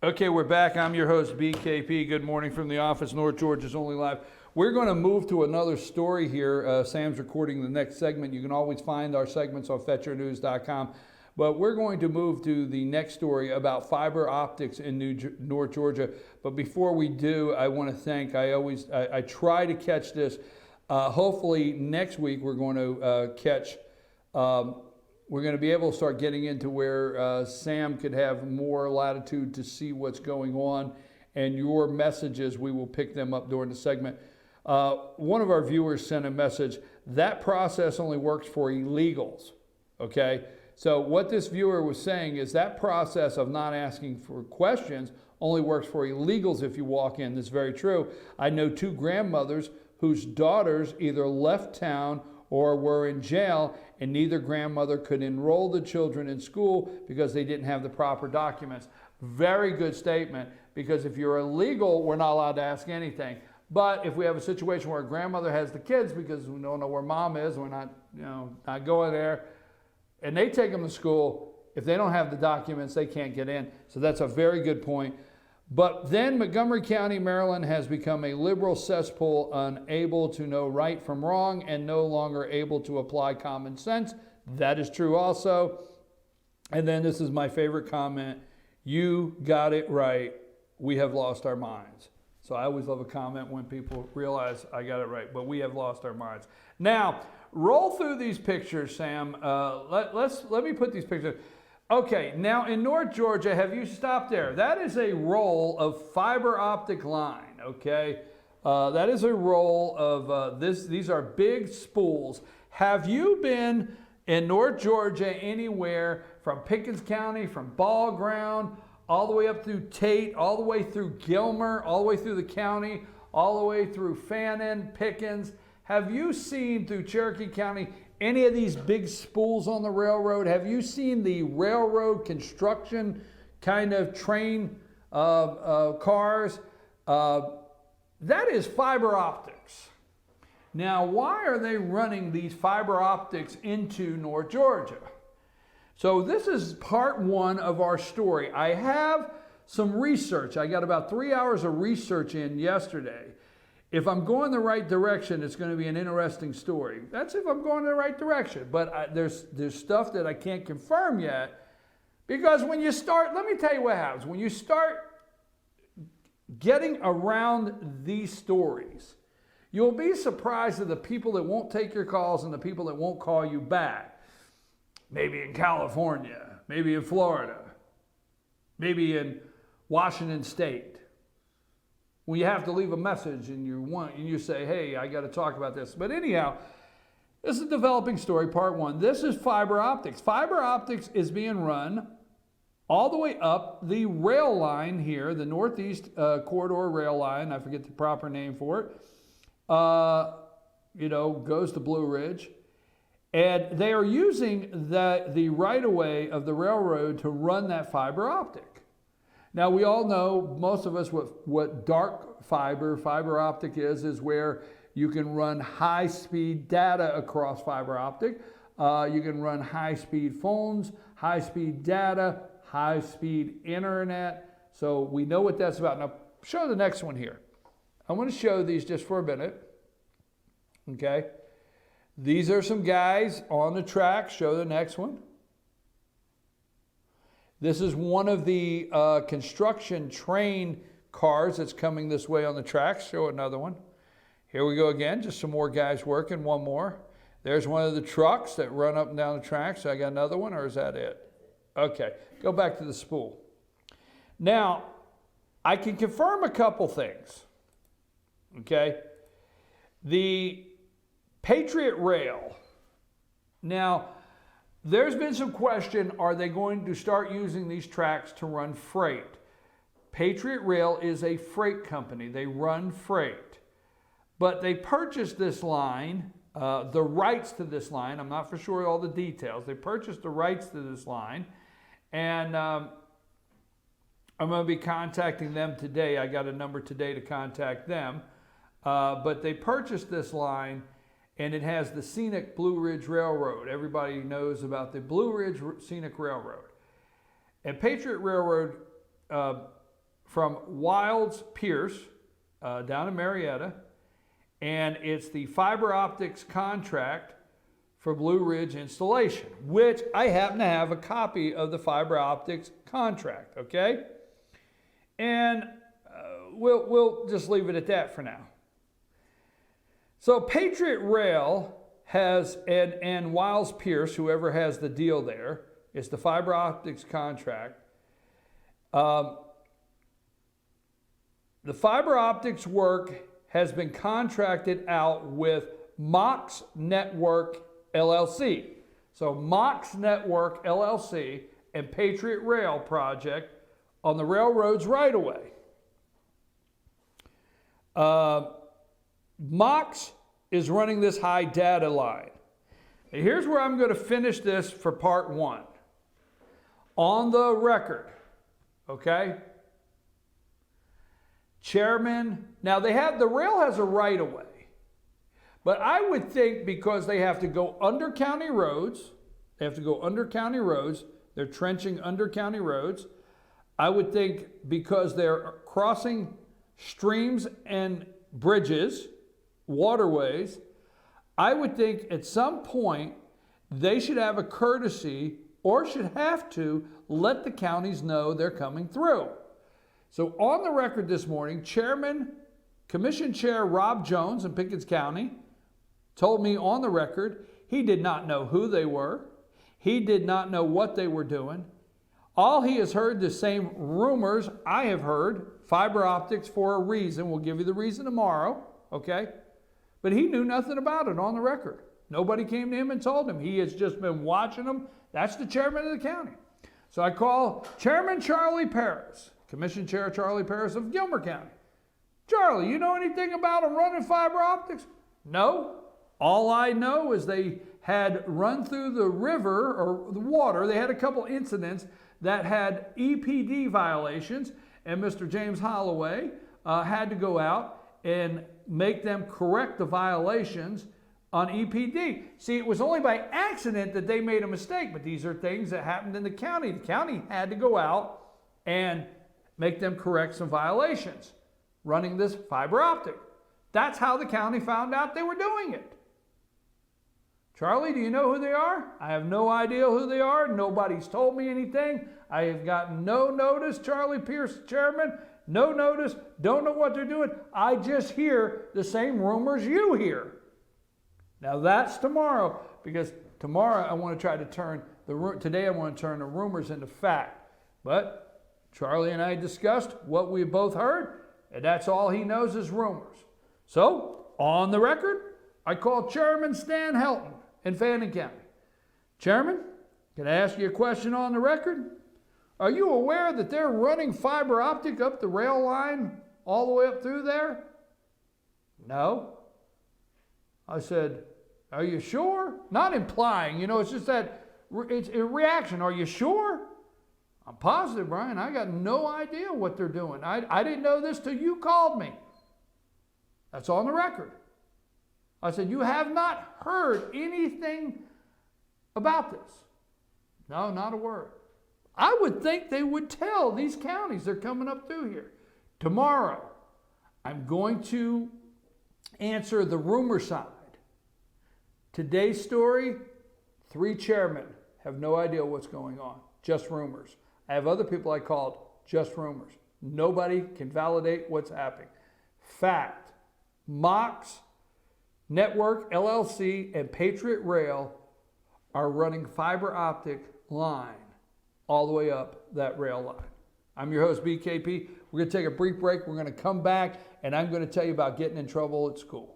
Okay, we're back. I'm your host, BKP. Good morning from the office. North Georgia's Only Live. We're going to move to another story here. Sam's recording the next segment. You can always find our segments on fetchernews.com. But we're going to move to the next story about fiber optics in North Georgia. But before we do, I want to thank, I try to catch this. Hopefully next week we're going to catch we're going to be able to start getting into where Sam could have more latitude to see what's going on, and your messages, we will pick them up during the segment. One of our viewers sent a message, that process only works for illegals, okay? So what this viewer was saying is that process of not asking for questions only works for illegals if you walk in. This is very true. I know two grandmothers whose daughters either left town or were in jail, and neither grandmother could enroll the children in school because they didn't have the proper documents. Very good statement, because if you're illegal, we're not allowed to ask anything. But if we have a situation where a grandmother has the kids because we don't know where mom is, we're not, not going there, and they take them to school, if they don't have the documents, they can't get in. So that's a very good point. But then Montgomery County, Maryland has become a liberal cesspool, unable to know right from wrong and no longer able to apply common sense. That is true also. And then this is my favorite comment. You got it right. We have lost our minds. So I always love a comment when people realize I got it right, but we have lost our minds. Now, roll through these pictures, Sam. Let me put these pictures. Okay, now in North Georgia, have you stopped there? That is a roll of fiber optic line, okay? That is a roll of, these are big spools. Have you been in North Georgia anywhere from Pickens County, from Ball Ground, all the way up through Tate, all the way through Gilmer, all the way through the county, all the way through Fannin, Pickens? Have you seen through Cherokee County any of these big spools on the railroad? Have you seen the railroad construction kind of train cars? That is fiber optics. Now, why are they running these fiber optics into North Georgia? So this is part one of our story. I have some research. I got about 3 hours of research in yesterday. If I'm going the right direction, it's going to be an interesting story. That's if I'm going in the right direction. But there's stuff that I can't confirm yet. Because when you start, let me tell you what happens. When you start getting around these stories, you'll be surprised at the people that won't take your calls and the people that won't call you back. Maybe in California, maybe in Florida, maybe in Washington State. When you have to leave a message and you say, hey, I got to talk about this. But anyhow, this is a developing story, part one. This is fiber optics. Fiber optics is being run all the way up the rail line here, the Northeast Corridor rail line. I forget the proper name for it. Goes to Blue Ridge. And they are using the right-of-way of the railroad to run that fiber optic. Now, we all know, most of us, what dark fiber optic is where you can run high-speed data across fiber optic. You can run high-speed phones, high-speed data, high-speed internet. So we know what that's about. Now, show the next one here. I'm going to show these just for a minute. Okay. These are some guys on the track. Show the next one. This is one of the construction train cars that's coming this way on the tracks. Show another one. Here we go again, just some more guys working, one more. There's one of the trucks that run up and down the tracks. So I got another one, or is that it? Okay, go back to the spool. Now, I can confirm a couple things, okay? The Patriot Rail. Now, there's been some question, are they going to start using these tracks to run freight? Patriot Rail is a freight company. They run freight. But they purchased this line, the rights to this line. I'm not for sure all the details. They purchased the rights to this line. And I'm going to be contacting them today. I got a number today to contact them. But they purchased this line, and it has the scenic Blue Ridge Railroad. Everybody knows about the Blue Ridge Scenic Railroad. And Patriot Railroad from Wilds Pierce down in Marietta, and it's the fiber optics contract for Blue Ridge installation, which I happen to have a copy of the fiber optics contract, okay? And we'll just leave it at that for now. So Patriot Rail has, and Wiles Pierce, whoever has the deal there, it's the fiber optics contract. The fiber optics work has been contracted out with Mox Network LLC. So Mox Network LLC and Patriot Rail Project on the railroad's right of way. Mox is running this high data line. And here's where I'm going to finish this for part one. On the record, okay? Chairman, now the rail has a right of way. But I would think because they have to go under county roads, they're trenching under county roads. I would think because they're crossing streams and bridges, waterways, I would think at some point they should have a courtesy or should have to let the counties know they're coming through. So on the record this morning, Commission Chair Rob Jones in Pickens County told me on the record he did not know who they were. He did not know what they were doing. All he has heard the same rumors I have heard, fiber optics for a reason. We'll give you the reason tomorrow, okay? But he knew nothing about it on the record. Nobody came to him and told him. He has just been watching them. That's the chairman of the county. So I call Chairman Charlie Paris, Commission Chair Charlie Paris of Gilmer County. Charlie, you know anything about them running fiber optics? No. All I know is they had run through the river or the water. They had a couple incidents that had EPD violations, and Mr. James Holloway had to go out and make them correct the violations on EPD. See, it was only by accident that they made a mistake, but these are things that happened in the county. The county had to go out and make them correct some violations running this fiber optic. That's how the county found out they were doing it. Charlie, do you know who they are? I have no idea who they are. Nobody's told me anything. I have gotten no notice, Charlie Pierce, Chairman. No notice. Don't know what they're doing. I just hear the same rumors you hear. Now that's tomorrow, because tomorrow I want to try to today I want to turn the rumors into fact. But Charlie and I discussed what we both heard, and that's all he knows is rumors. So, on the record, I call Chairman Stan Helton in Fannin County. Chairman, can I ask you a question on the record? Are you aware that they're running fiber optic up the rail line all the way up through there? No. I said, are you sure? Not implying, it's just that it's a reaction. Are you sure? I'm positive, Brian. I got no idea what they're doing. I didn't know this till you called me. That's on the record. I said, you have not heard anything about this? No, not a word. I would think they would tell these counties they're coming up through here. Tomorrow, I'm going to answer the rumor side. Today's story, 3 chairmen have no idea what's going on. Just rumors. I have other people I called, just rumors. Nobody can validate what's happening. Fact, Mox Network LLC and Patriot Rail are running fiber optic line all the way up that rail line. I'm your host, BKP. We're going to take a brief break. We're going to come back, and I'm going to tell you about getting in trouble at school.